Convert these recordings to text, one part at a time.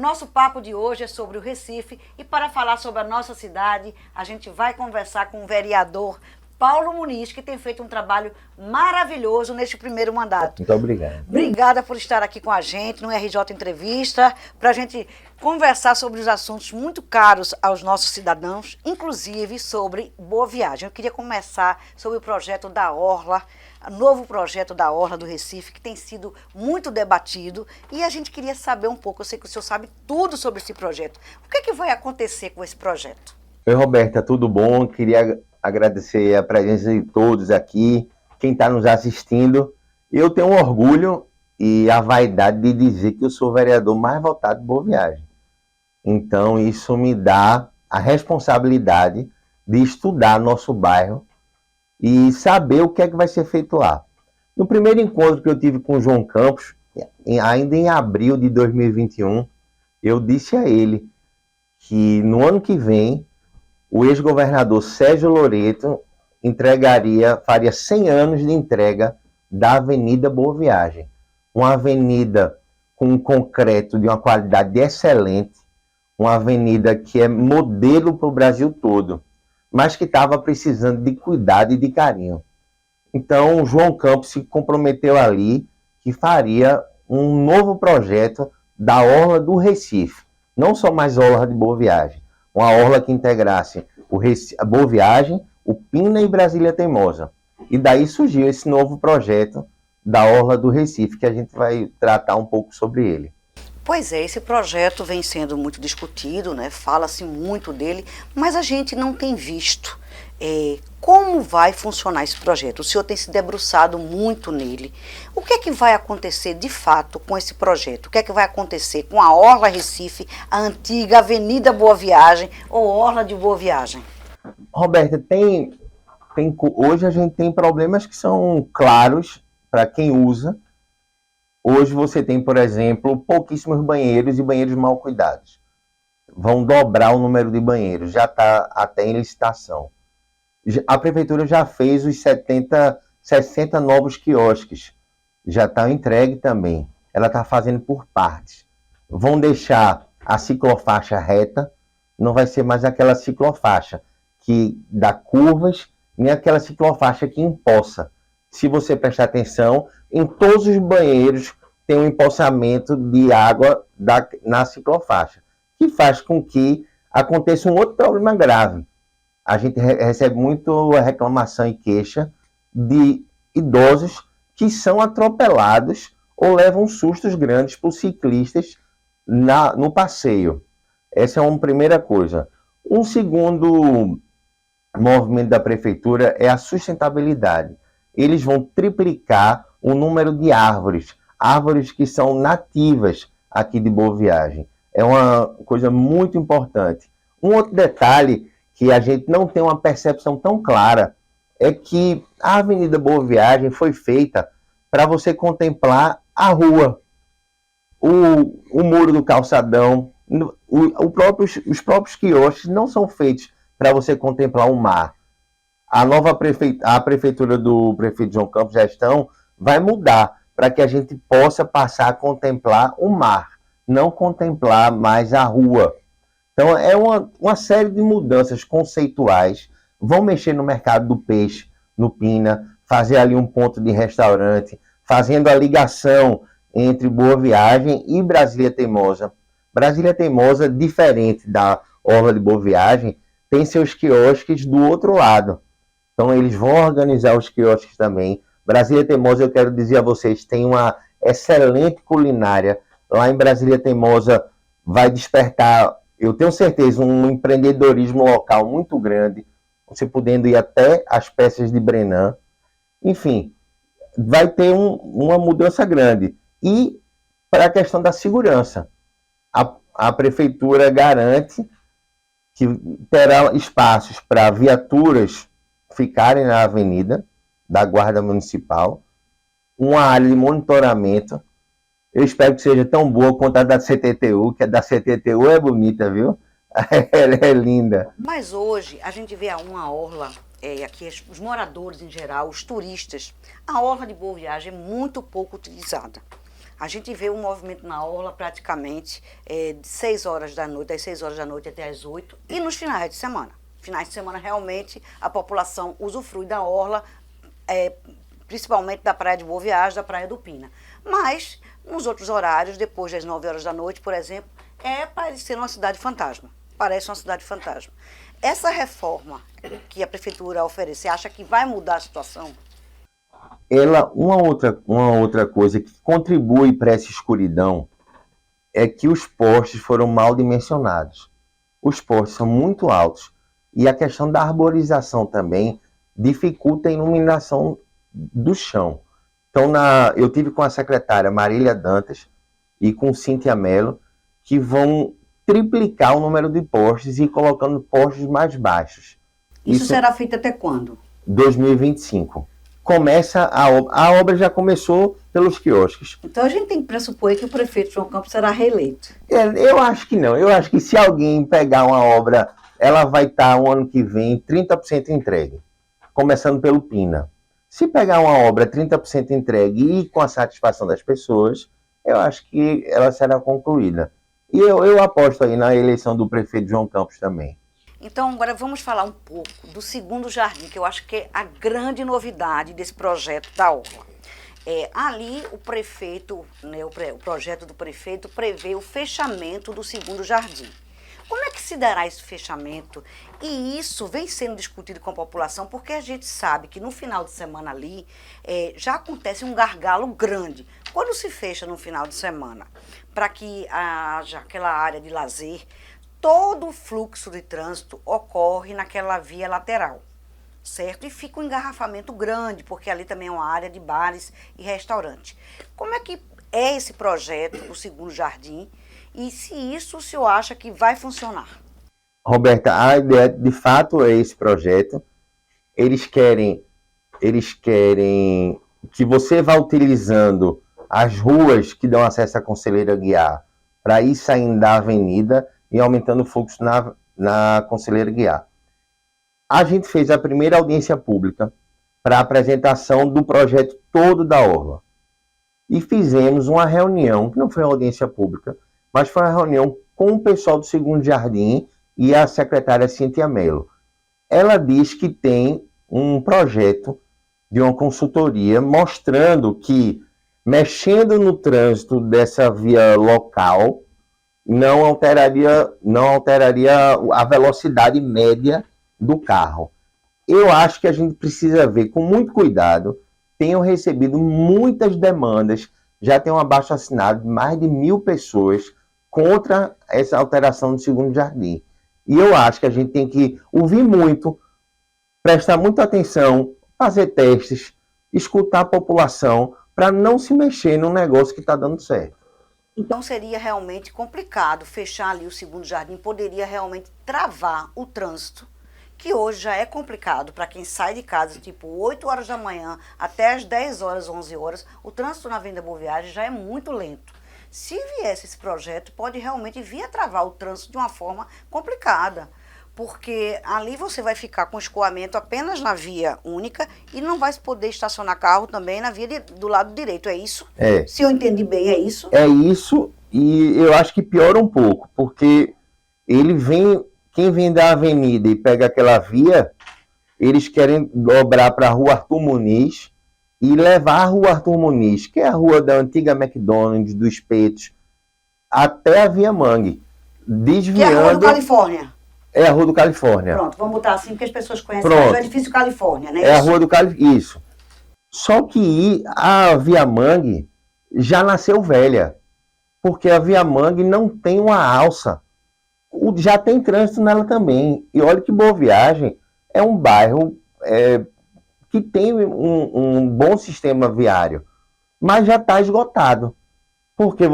nosso papo de hoje é sobre o Recife e para falar sobre a nossa cidade, a gente vai conversar com o vereador Paulo Muniz, que tem feito um trabalho maravilhoso neste primeiro mandato. Muito obrigado. Obrigada por estar aqui com a gente no RJ Entrevista, para a gente conversar sobre os assuntos muito caros aos nossos cidadãos, inclusive sobre Boa Viagem. Eu queria começar sobre o projeto da Orla, o novo projeto da Orla do Recife, que tem sido muito debatido, e a gente queria saber um pouco, eu sei que o senhor sabe tudo sobre esse projeto. O que é que vai acontecer com esse projeto? Oi, Roberta, tudo bom? Queria agradecer a presença de todos aqui, quem está nos assistindo. Eu tenho um orgulho e a vaidade de dizer que eu sou o vereador mais votado de Boa Viagem. Então, isso me dá a responsabilidade de estudar nosso bairro e saber o que é que vai ser feito lá. No primeiro encontro que eu tive com o João Campos, ainda em abril de 2021, eu disse a ele que no ano que vem, o ex-governador Sérgio Loreto faria 100 anos de entrega da Avenida Boa Viagem. Uma avenida com um concreto de uma qualidade excelente, uma avenida que é modelo para o Brasil todo, mas que estava precisando de cuidado e de carinho. Então, o João Campos se comprometeu ali que faria um novo projeto da Orla do Recife. Não só mais Orla de Boa Viagem, uma orla que integrasse a Boa Viagem, o Pina e Brasília Teimosa. E daí surgiu esse novo projeto da Orla do Recife, que a gente vai tratar um pouco sobre ele. Pois é, esse projeto vem sendo muito discutido, né? Fala-se muito dele, mas a gente não tem visto como vai funcionar esse projeto. O senhor tem se debruçado muito nele. O que é que vai acontecer de fato com esse projeto? O que é que vai acontecer com a Orla Recife, a antiga Avenida Boa Viagem ou Orla de Boa Viagem? Roberta, hoje a gente tem problemas que são claros para quem usa. Hoje você tem, por exemplo, pouquíssimos banheiros e banheiros mal cuidados. Vão dobrar o número de banheiros, já está até em licitação. A prefeitura já fez os 60 novos quiosques. Já está entregue também. Ela está fazendo por partes. Vão deixar a ciclofaixa reta. Não vai ser mais aquela ciclofaixa que dá curvas, nem aquela ciclofaixa que empoça. Se você prestar atenção, em todos os banheiros tem um empoçamento de água na ciclofaixa, que faz com que aconteça um outro problema grave. A gente recebe muito reclamação e queixa de idosos que são atropelados ou levam sustos grandes por ciclistas no passeio. Essa é uma primeira coisa. Um segundo movimento da prefeitura é a sustentabilidade. Eles vão triplicar o número de árvores que são nativas aqui de Boa Viagem. É uma coisa muito importante. Um outro detalhe que a gente não tem uma percepção tão clara é que a Avenida Boa Viagem foi feita para você contemplar a rua, o muro do calçadão, os próprios quiosques não são feitos para você contemplar o mar. A prefeitura do prefeito João Campos Gestão vai mudar para que a gente possa passar a contemplar o mar, não contemplar mais a rua. Então, é uma série de mudanças conceituais. Vão mexer no mercado do peixe, no Pina, fazer ali um ponto de restaurante, fazendo a ligação entre Boa Viagem e Brasília Teimosa. Brasília Teimosa, diferente da Orla de Boa Viagem, tem seus quiosques do outro lado. Então, eles vão organizar os quiosques também. Brasília Teimosa, eu quero dizer a vocês, tem uma excelente culinária. Lá em Brasília Teimosa vai despertar, eu tenho certeza, um empreendedorismo local muito grande. Você podendo ir até as peças de Brenan. Enfim, vai ter uma mudança grande. E para a questão da segurança, a prefeitura garante que terá espaços para viaturas ficarem na avenida da Guarda Municipal, uma área de monitoramento. Eu espero que seja tão boa quanto a da CTTU, que a da CTTU é bonita, viu? Ela é linda. Mas hoje a gente vê uma orla, aqui os moradores em geral, os turistas, a Orla de Boa Viagem é muito pouco utilizada. A gente vê um movimento na orla praticamente de 6 horas da noite, das 6 horas da noite até as 8, e nos finais de semana. Finais de semana, realmente, a população usufrui da orla, principalmente da Praia de Boa Viagem, da Praia do Pina. Mas, nos outros horários, depois das 9 horas da noite, por exemplo, parecer uma cidade fantasma. Parece uma cidade fantasma. Essa reforma que a prefeitura oferece, acha que vai mudar a situação? Uma outra coisa que contribui para essa escuridão é que os postes foram mal dimensionados. Os postes são muito altos e a questão da arborização também dificulta a iluminação do chão. Então, eu tive com a secretária Marília Dantas e com Cíntia Mello, que vão triplicar o número de postes e ir colocando postes mais baixos. Isso será feito até quando? 2025. Começa a obra já começou pelos quiosques. Então a gente tem que pressupor que o prefeito João Campos será reeleito. Eu acho que não. Eu acho que se alguém pegar uma obra, ela vai estar o ano que vem 30% entregue. Começando pelo Pina. Se pegar uma obra 30% entregue e com a satisfação das pessoas, eu acho que ela será concluída. E eu aposto aí na eleição do prefeito João Campos também. Então, agora vamos falar um pouco do segundo jardim, que eu acho que é a grande novidade desse projeto da orla. Ali o prefeito, né, o projeto do prefeito prevê o fechamento do segundo jardim. Como é que se dará esse fechamento? E isso vem sendo discutido com a população, porque a gente sabe que no final de semana ali já acontece um gargalo grande. Quando se fecha no final de semana, para que haja aquela área de lazer, todo o fluxo de trânsito ocorre naquela via lateral, certo? E fica um engarrafamento grande, porque ali também é uma área de bares e restaurantes. Como é que é esse projeto do segundo jardim? E se isso o senhor acha que vai funcionar? Roberta, a ideia de fato é esse projeto. Eles querem que você vá utilizando as ruas que dão acesso à Conselheira Guiar para ir saindo da avenida e aumentando o fluxo na Conselheira Guiar. A gente fez a primeira audiência pública para a apresentação do projeto todo da orla. E fizemos uma reunião, que não foi uma audiência pública, mas foi uma reunião com o pessoal do segundo jardim e a secretária Cíntia Mello. Ela diz que tem um projeto de uma consultoria mostrando que, mexendo no trânsito dessa via local, não alteraria a velocidade média do carro. Eu acho que a gente precisa ver com muito cuidado. Tenho recebido muitas demandas, já tem um abaixo-assinado de mais de 1.000 pessoas contra essa alteração do segundo jardim. E eu acho que a gente tem que ouvir muito, prestar muita atenção, fazer testes, escutar a população, para não se mexer num negócio que está dando certo. Então seria realmente complicado fechar ali o segundo jardim, poderia realmente travar o trânsito, que hoje já é complicado para quem sai de casa tipo 8 horas da manhã até as 10 horas, 11 horas, o trânsito na Avenida Boa Viagem já é muito lento. Se viesse esse projeto, pode realmente vir a travar o trânsito de uma forma complicada, porque ali você vai ficar com escoamento apenas na via única e não vai poder estacionar carro também na via do lado direito, é isso? Se eu entendi bem, é isso? É isso, e eu acho que piora um pouco, porque quem vem da avenida e pega aquela via, eles querem dobrar para a rua Arthur Muniz e levar a rua Arthur Muniz, que é a rua da antiga McDonald's, dos Espetos, até a Via Mangue, desviando... Que é a Rua do Califórnia. É a Rua do Califórnia. Pronto, vamos botar assim, porque as pessoas conhecem o edifício Califórnia, né? É a Rua do Califórnia, isso. Só que a Via Mangue já nasceu velha, porque a Via Mangue não tem uma alça. Já tem trânsito nela também. E olha que Boa Viagem é um bairro que tem um bom sistema viário, mas já está esgotado. Porque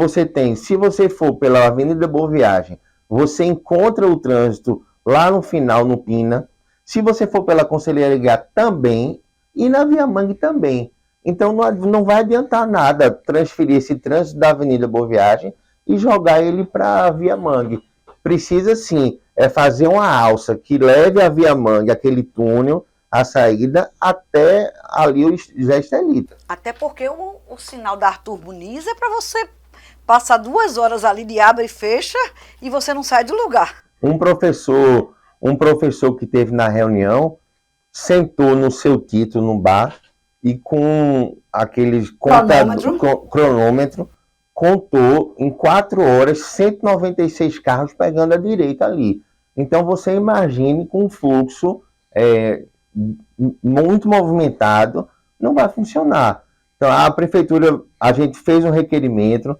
se você for pela Avenida Boa Viagem, você encontra o trânsito lá no final, no Pina. Se você for pela Conselheira Guiar também, e na Via Mangue também. Então não vai adiantar nada transferir esse trânsito da Avenida Boa Viagem e jogar ele para a Via Mangue. Precisa sim fazer uma alça que leve a Via Mangue, aquele túnel, a saída até ali o José Estelita. Até porque o sinal da Arthur Muniz é para você passar 2 horas ali de abre e fecha e você não sai do lugar. Um professor que teve na reunião sentou no seu título no bar e com aqueles cronômetro contou em 4 horas 196 carros pegando a direita ali. Então você imagine com um fluxo muito movimentado, não vai funcionar. Então a prefeitura, a gente fez um requerimento,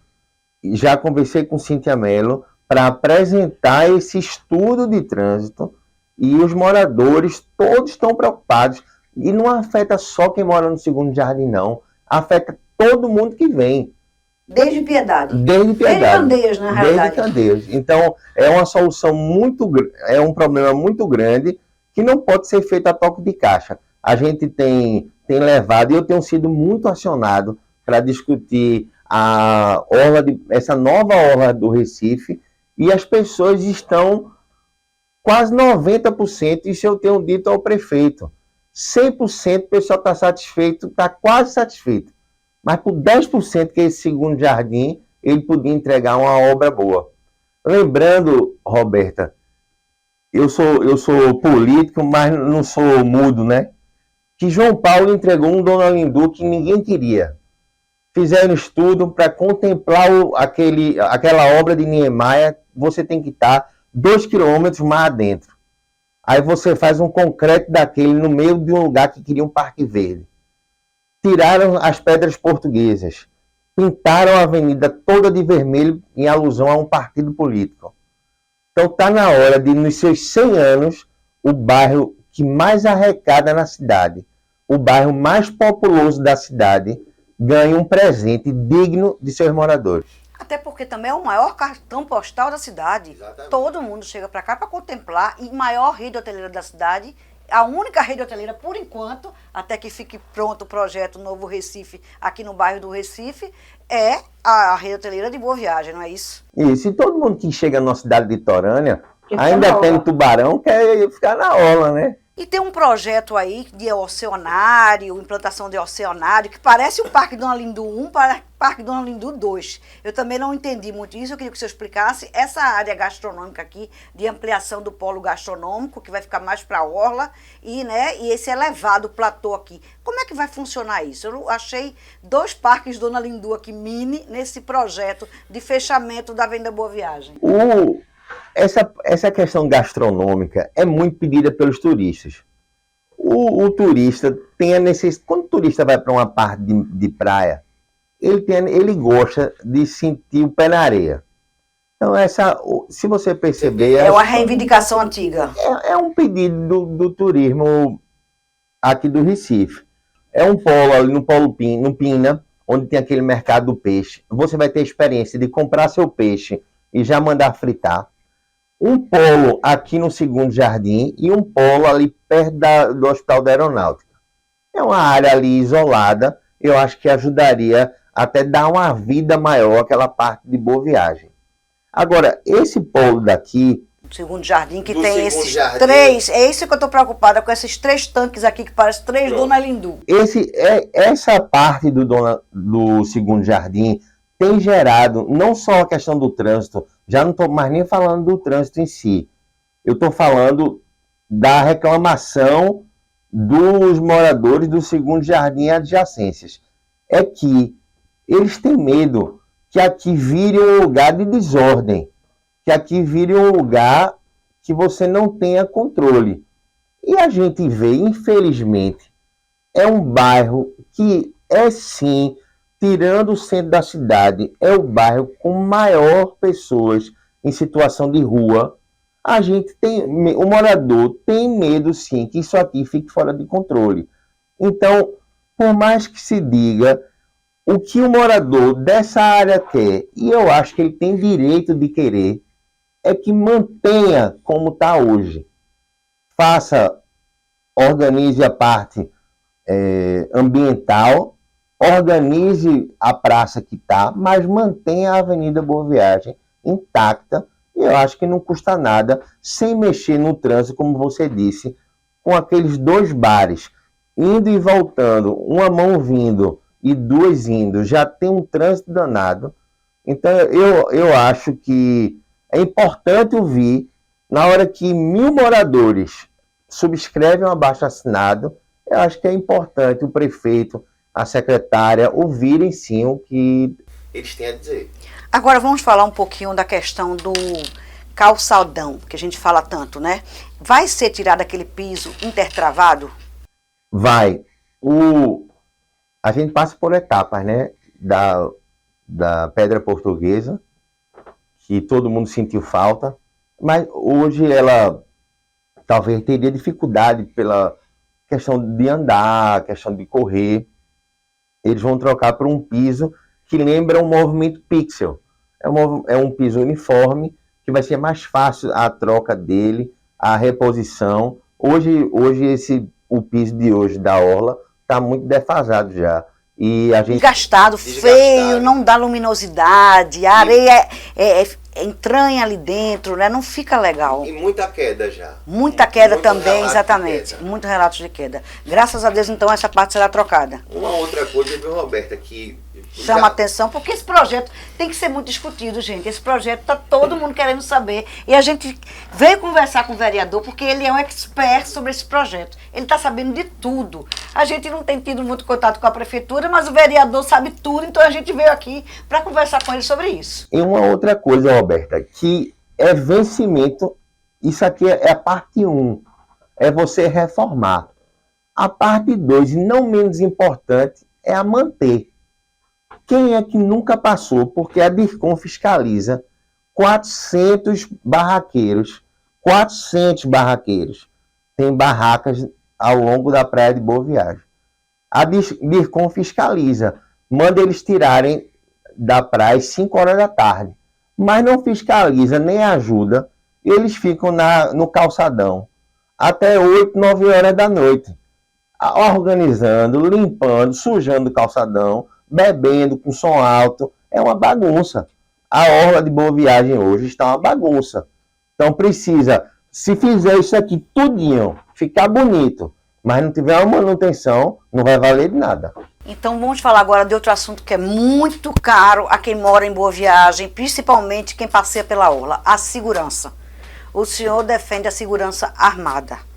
já conversei com Cíntia Mello para apresentar esse estudo de trânsito e os moradores todos estão preocupados. E não afeta só quem mora no Segundo Jardim, não. Afeta todo mundo que vem. Desde Piedade. Desde Candeias, na realidade. Desde Candeias. Então, é uma solução é um problema muito grande que não pode ser feito a toque de caixa. A gente tem levado, e eu tenho sido muito acionado para discutir essa nova orla do Recife, e as pessoas estão quase 90%, isso eu tenho dito ao prefeito. 100% o pessoal está satisfeito, está quase satisfeito. Mas por 10% que é esse Segundo Jardim, ele podia entregar uma obra boa. Lembrando, Roberta, eu sou político, mas não sou mudo, né? Que João Paulo entregou um Dona Lindu que ninguém queria. Fizeram estudo para contemplar aquela obra de Niemeyer, você tem que estar 2 quilômetros mais adentro. Aí você faz um concreto daquele no meio de um lugar que queria um parque verde. Tiraram as pedras portuguesas. Pintaram a avenida toda de vermelho em alusão a um partido político. Então está na hora de, nos seus 100 anos, o bairro que mais arrecada na cidade, o bairro mais populoso da cidade, ganhe um presente digno de seus moradores. Até porque também é o maior cartão postal da cidade. Exatamente. Todo mundo chega para cá para contemplar, e maior rede hoteleira da cidade, a única rede hoteleira por enquanto, até que fique pronto o projeto Novo Recife aqui no bairro do Recife, é a rede hoteleira de Boa Viagem, não é isso? Isso, e todo mundo que chega na cidade litorânea, ainda tem tubarão, quer ficar na orla, né? E tem um projeto aí de oceanário, implantação de oceanário, que parece o Parque Dona Lindu 1 para o Parque Dona Lindu 2. Eu também não entendi muito isso, eu queria que o senhor explicasse essa área gastronômica aqui, de ampliação do polo gastronômico, que vai ficar mais para a orla, e esse elevado platô aqui. Como é que vai funcionar isso? Eu achei 2 parques Dona Lindu aqui, mini, nesse projeto de fechamento da Avenida Boa Viagem. Essa questão gastronômica é muito pedida pelos turistas. O turista tem a necessidade. Quando o turista vai para uma parte de praia, ele gosta de sentir o pé na areia. Então, se você perceber. É uma reivindicação antiga. É um pedido do turismo aqui do Recife. É um polo ali no Pina, onde tem aquele mercado do peixe. Você vai ter a experiência de comprar seu peixe e já mandar fritar. Um polo aqui no Segundo Jardim e um polo ali perto do Hospital da Aeronáutica. É uma área ali isolada, eu acho que ajudaria até dar uma vida maior àquela parte de Boa Viagem. Agora, esse polo daqui... Segundo Jardim, que tem esses 3, é isso que eu estou preocupada, com esses 3 tanques aqui, que parecem 3 Dona Lindu. Essa parte do Segundo Jardim tem gerado não só a questão do trânsito, já não estou mais nem falando do trânsito em si, eu estou falando da reclamação dos moradores do Segundo Jardim e adjacências. É que eles têm medo que aqui vire um lugar de desordem, que aqui vire um lugar que você não tenha controle. E a gente vê, infelizmente, é um bairro que é sim, tirando o centro da cidade, é o bairro com maior pessoas em situação de rua. O morador tem medo sim que isso aqui fique fora de controle. Então, por mais que se diga, o que o morador dessa área quer, e eu acho que ele tem direito de querer, é que mantenha como está hoje. Organize a parte ambiental, organize a praça que está, mas mantenha a Avenida Boa Viagem intacta, e eu acho que não custa nada, sem mexer no trânsito, como você disse, com aqueles 2 bares, indo e voltando, uma mão vindo e 2 indo, já tem um trânsito danado. Então, eu acho que é importante ouvir, na hora que 1.000 moradores subscrevem um abaixo-assinado, eu acho que é importante o prefeito, a secretária, ouvirem sim o que eles têm a dizer. Agora vamos falar um pouquinho da questão do calçadão, que a gente fala tanto, né? Vai ser tirado aquele piso intertravado? Vai. A gente passa por etapas, né? Da pedra portuguesa, que todo mundo sentiu falta, mas hoje ela talvez teria dificuldade pela questão de andar, questão de correr. Eles vão trocar por um piso que lembra um movimento pixel. É um piso uniforme, que vai ser mais fácil a troca dele, a reposição. Hoje o piso de hoje da Orla está muito defasado já. E a gente... Desgastado, feio, não dá luminosidade, a areia entranha ali dentro, né? Não fica legal. E muita queda já. Muita queda também, exatamente. Muitos relatos de queda. Graças a Deus, então, essa parte será trocada. Uma outra coisa, viu, Roberta, que... Chama atenção, porque esse projeto tem que ser muito discutido, gente. Esse projeto está todo mundo querendo saber. E a gente veio conversar com o vereador, porque ele é um expert sobre esse projeto. Ele está sabendo de tudo. A gente não tem tido muito contato com a prefeitura, mas o vereador sabe tudo, então a gente veio aqui para conversar com ele sobre isso. E uma outra coisa, Roberta, que é vencimento, isso aqui é a parte 1, é você reformar. A parte 2, e não menos importante, é a manter. Quem é que nunca passou? Porque a DIRCOM fiscaliza 400 barraqueiros. 400 barraqueiros. Tem barracas ao longo da praia de Boa Viagem. A DIRCOM fiscaliza. Manda eles tirarem da praia às 5 horas da tarde. Mas não fiscaliza nem ajuda. Eles ficam no calçadão até 8, 9 horas da noite. Organizando, limpando, sujando o calçadão, bebendo com som alto, é uma bagunça. A orla de Boa Viagem hoje está uma bagunça. Então precisa, se fizer isso aqui tudinho, ficar bonito, mas não tiver uma manutenção, não vai valer de nada. Então vamos falar agora de outro assunto que é muito caro a quem mora em Boa Viagem, principalmente quem passeia pela orla, a segurança. O senhor defende a segurança armada.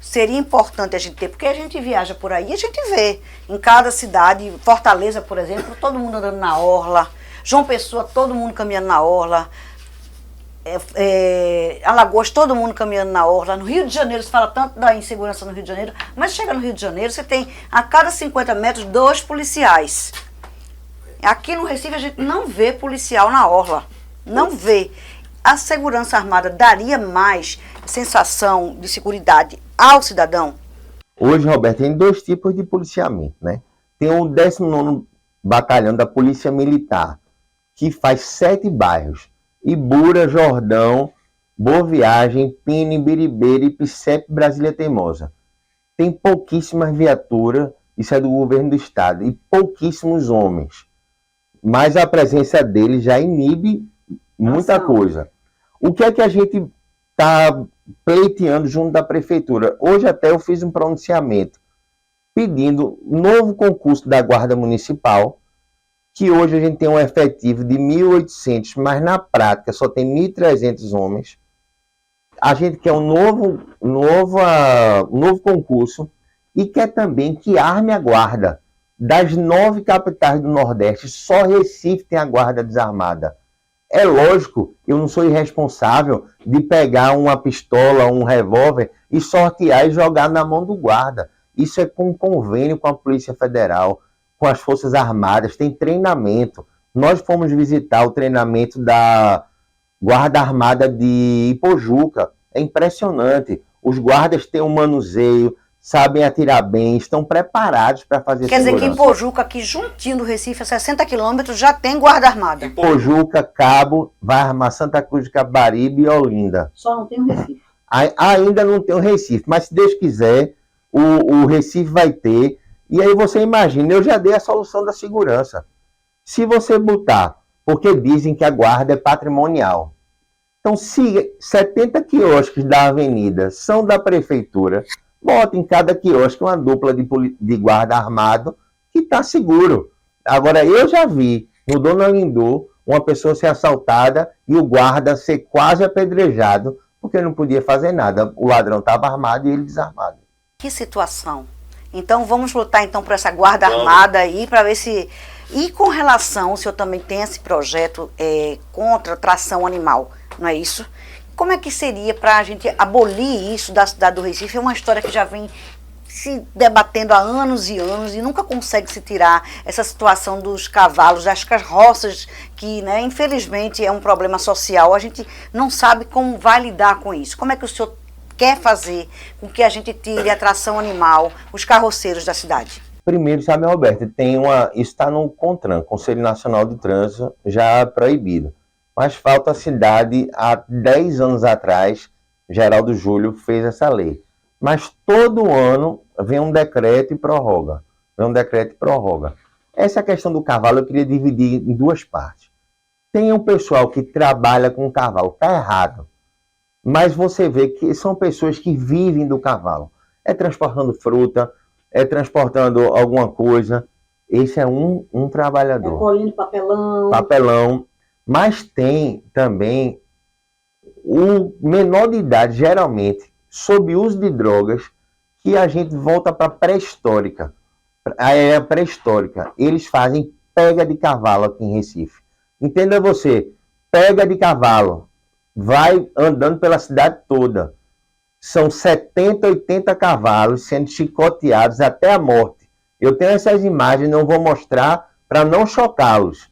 Seria importante a gente ter, porque a gente viaja por aí, a gente vê em cada cidade, Fortaleza, por exemplo, todo mundo andando na orla, João Pessoa, todo mundo caminhando na orla, Alagoas, todo mundo caminhando na orla, no Rio de Janeiro, se fala tanto da insegurança no Rio de Janeiro, mas chega no Rio de Janeiro, você tem a cada 50 metros 2 policiais. Aqui no Recife a gente não vê policial na orla, não vê. A segurança armada daria mais sensação de seguridade ao cidadão? Hoje, Roberto, tem 2 tipos de policiamento, né? Tem o 19º Batalhão da Polícia Militar, que faz 7 bairros. Ibura, Jordão, Boa Viagem, Pina, Ibiribeira, Ipicep, Brasília Teimosa. Tem pouquíssimas viaturas, isso é do governo do estado, e pouquíssimos homens. Mas a presença deles já inibe muita coisa. O que é que a gente está pleiteando junto da prefeitura? Hoje até eu fiz um pronunciamento pedindo novo concurso da Guarda Municipal, que hoje a gente tem um efetivo de 1.800, mas na prática só tem 1.300 homens. A gente quer um novo concurso e quer também que arme a guarda. Das 9 capitais do Nordeste, só Recife tem a guarda desarmada. É lógico, eu não sou irresponsável de pegar uma pistola, um revólver e sortear e jogar na mão do guarda. Isso é com convênio com a Polícia Federal, com as Forças Armadas, tem treinamento. Nós fomos visitar o treinamento da Guarda Armada de Ipojuca. É impressionante. Os guardas têm um manuseio, sabem atirar bem, estão preparados para fazer segurança. Quer dizer que em Ipojuca, aqui juntinho do Recife, a 60 quilômetros, já tem guarda armada. Ipojuca, Cabo, vai armar Santa Cruz de Capibaribe e Olinda. Só não tem o Recife. Ainda não tem o Recife, mas se Deus quiser, o Recife vai ter. E aí você imagina, eu já dei a solução da segurança. Se você botar, porque dizem que a guarda é patrimonial. Então, se 70 quiosques da avenida são da prefeitura, bota em cada quiosque uma dupla de guarda armado que está seguro. Agora, eu já vi no Dona Lindu uma pessoa ser assaltada e o guarda ser quase apedrejado porque não podia fazer nada. O ladrão estava armado e ele desarmado. Que situação. Então vamos lutar então por essa guarda armada aí para ver se... E com relação, o senhor também tem esse projeto contra a tração animal, não é isso? Como é que seria para a gente abolir isso da cidade do Recife? É uma história que já vem se debatendo há anos e anos e nunca consegue se tirar essa situação dos cavalos, das carroças, que, né, infelizmente é um problema social. A gente não sabe como vai lidar com isso. Como é que o senhor quer fazer com que a gente tire a tração animal, os carroceiros da cidade? Primeiro, sabe, Roberto, isso está no CONTRAN, Conselho Nacional de Trânsito, já proibido. Mas falta a cidade, há 10 anos atrás, Geraldo Júlio fez essa lei. Mas todo ano vem um decreto e prorroga. Essa questão do cavalo eu queria dividir em duas partes. Tem um pessoal que trabalha com o cavalo, está errado. Mas você vê que são pessoas que vivem do cavalo. É transportando fruta, é transportando alguma coisa. Esse é um trabalhador. Recolhendo papelão. Papelão. Mas tem também o menor de idade, geralmente, sob uso de drogas, que a gente volta para a pré-histórica. A era pré-histórica. Eles fazem pega de cavalo aqui em Recife. Entenda você, pega de cavalo. Vai andando pela cidade toda. São 70, 80 cavalos sendo chicoteados até a morte. Eu tenho essas imagens, não vou mostrar para não chocá-los.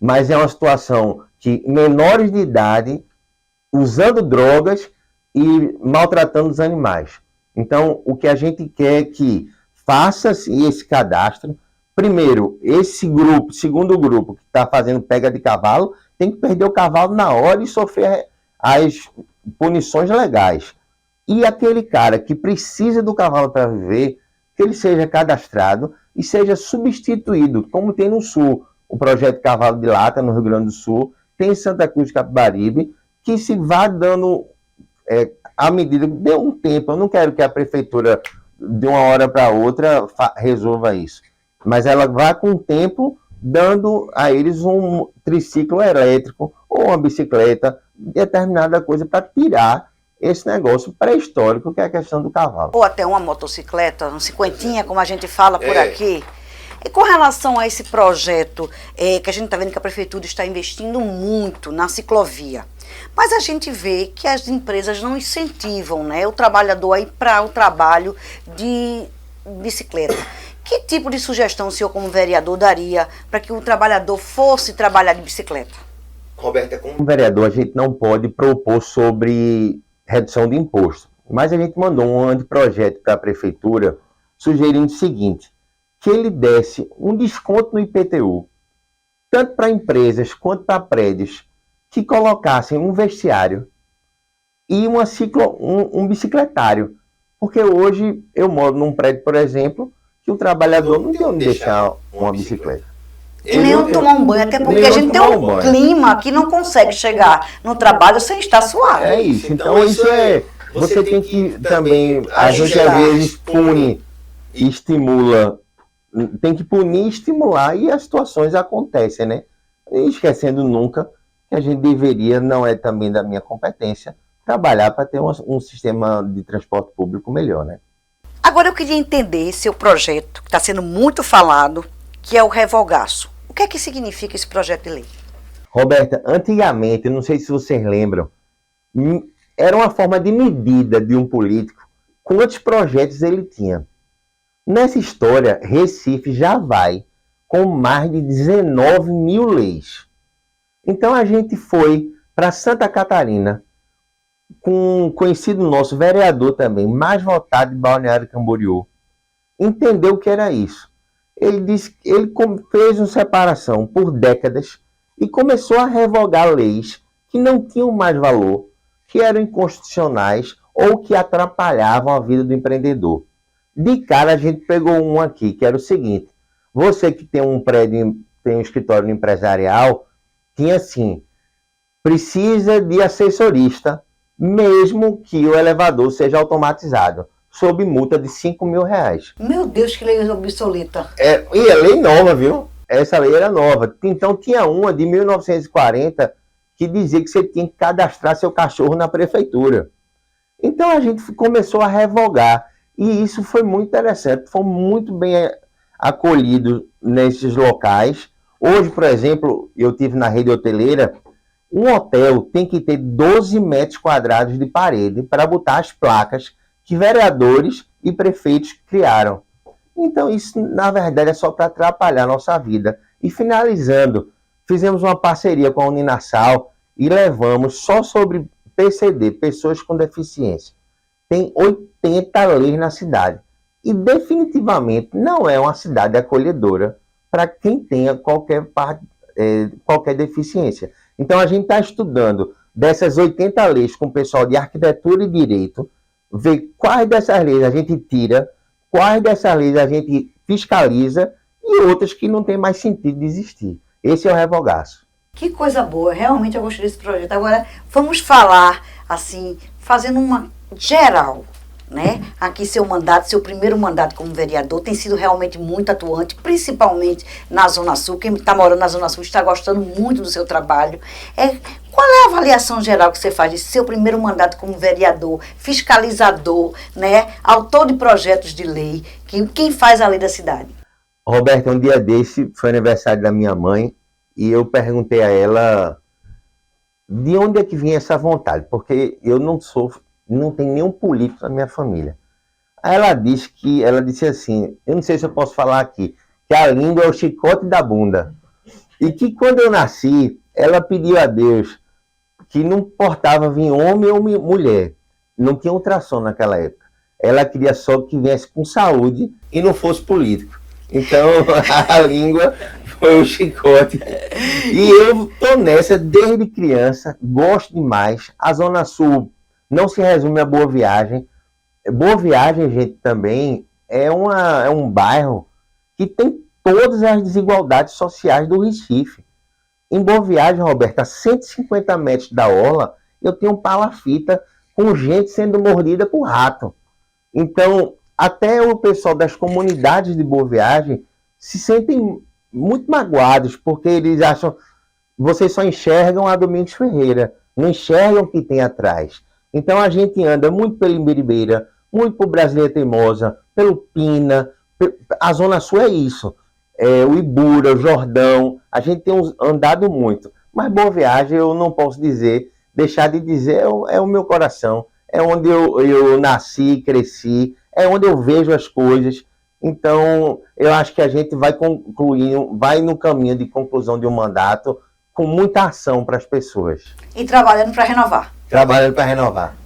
Mas é uma situação que menores de idade, usando drogas e maltratando os animais. Então, o que a gente quer é que faça-se esse cadastro. Primeiro, esse grupo, segundo grupo que está fazendo pega de cavalo, tem que perder o cavalo na hora e sofrer as punições legais. E aquele cara que precisa do cavalo para viver, que ele seja cadastrado e seja substituído, como tem no Sul, o projeto Cavalo de Lata, no Rio Grande do Sul, tem em Santa Cruz de Capibaribe, que se vá dando, à medida, dê um tempo. Eu não quero que a prefeitura, de uma hora para outra, resolva isso. Mas ela vá com o tempo, dando a eles um triciclo elétrico ou uma bicicleta, determinada coisa para tirar esse negócio pré-histórico que é a questão do cavalo. Ou até uma motocicleta, um cinquentinha, como a gente fala por aqui. E com relação a esse projeto, que a gente está vendo que a prefeitura está investindo muito na ciclovia, mas a gente vê que as empresas não incentivam, né, o trabalhador a ir para o trabalho de bicicleta. Que tipo de sugestão o senhor, como vereador, daria para que o trabalhador fosse trabalhar de bicicleta? Roberta, como vereador, a gente não pode propor sobre redução de imposto, mas a gente mandou um anteprojeto para a prefeitura sugerindo o seguinte, que ele desse um desconto no IPTU, tanto para empresas quanto para prédios, que colocassem um vestiário e um bicicletário. Porque hoje eu moro num prédio, por exemplo, que o trabalhador não tem onde deixar uma bicicleta. E nem onde tomar um banho, até porque a gente tem um clima que não consegue chegar no trabalho sem estar suado. É isso, então isso você tem que também, a gente às vezes pune e estimula, tem que punir e estimular, e as situações acontecem, né? E esquecendo nunca que a gente deveria, não é também da minha competência, trabalhar para ter um sistema de transporte público melhor, né? Agora eu queria entender seu projeto, que está sendo muito falado, que é o Revogaço. O que é que significa esse projeto de lei? Roberta, antigamente, não sei se vocês lembram, era uma forma de medida de um político quantos projetos ele tinha. Nessa história, Recife já vai com mais de 19 mil leis. Então a gente foi para Santa Catarina, com um conhecido nosso vereador também, mais votado de Balneário Camboriú, entendeu o que era isso. Ele fez uma separação por décadas e começou a revogar leis que não tinham mais valor, que eram inconstitucionais ou que atrapalhavam a vida do empreendedor. De cara, a gente pegou um aqui, que era o seguinte: você que tem um prédio, tem um escritório empresarial, tinha assim, precisa de assessorista, mesmo que o elevador seja automatizado. sob multa de R$ 5.000. Meu Deus, que lei obsoleta. E é lei nova, viu? Essa lei era nova. Então tinha uma de 1940 que dizia que você tinha que cadastrar seu cachorro na prefeitura. Então a gente começou a revogar. E isso foi muito interessante, foi muito bem acolhido nesses locais. Hoje, por exemplo, eu tive na rede hoteleira, um hotel tem que ter 12 metros quadrados de parede para botar as placas que vereadores e prefeitos criaram. Então isso, na verdade, é só para atrapalhar a nossa vida. E finalizando, fizemos uma parceria com a Uninasal e levamos só sobre PCD, pessoas com deficiência. Tem 80 leis na cidade. E definitivamente não é uma cidade acolhedora para quem tenha qualquer deficiência. Então a gente está estudando dessas 80 leis com o pessoal de arquitetura e direito, ver quais dessas leis a gente tira, quais dessas leis a gente fiscaliza e outras que não tem mais sentido de existir. Esse é o revogaço. Que coisa boa, realmente eu gostei desse projeto. Agora, vamos falar, assim, fazendo uma geral, né? Aqui seu primeiro mandato como vereador tem sido realmente muito atuante, principalmente na Zona Sul. Quem está morando na Zona Sul está gostando muito do seu trabalho. Qual é a avaliação geral que você faz de seu primeiro mandato como vereador, fiscalizador, né? Autor de projetos de lei, quem faz a lei da cidade? Roberto, um dia desse foi aniversário da minha mãe e eu perguntei a ela de onde é que vinha essa vontade, porque eu não tem nenhum político na minha família. Aí ela disse assim, eu não sei se eu posso falar aqui, que a língua é o chicote da bunda. E que quando eu nasci, ela pediu a Deus que não importava vir homem ou mulher. Não tinha ultrassom naquela época. Ela queria só que viesse com saúde e não fosse político. Então a língua foi o chicote. E eu tô nessa desde criança, gosto demais. A Zona Sul não se resume a Boa Viagem. Boa Viagem, gente, também é um bairro que tem todas as desigualdades sociais do Recife. Em Boa Viagem, Roberto, a 150 metros da orla, eu tenho um palafita com gente sendo mordida por rato. Então, até o pessoal das comunidades de Boa Viagem se sentem muito magoados, porque eles acham vocês só enxergam a Domingos Ferreira, não enxergam o que tem atrás. Então a gente anda muito pelo Imbiribeira, muito por Brasília Teimosa, pelo Pina, a Zona Sul é isso. O Ibura, o Jordão, a gente tem andado muito. Mas Boa Viagem eu não posso deixar de dizer, é o meu coração. É onde eu nasci, cresci, é onde eu vejo as coisas. Então, eu acho que a gente vai no caminho de conclusão de um mandato com muita ação para as pessoas. E trabalhando para renovar. Trabalhando para renovar.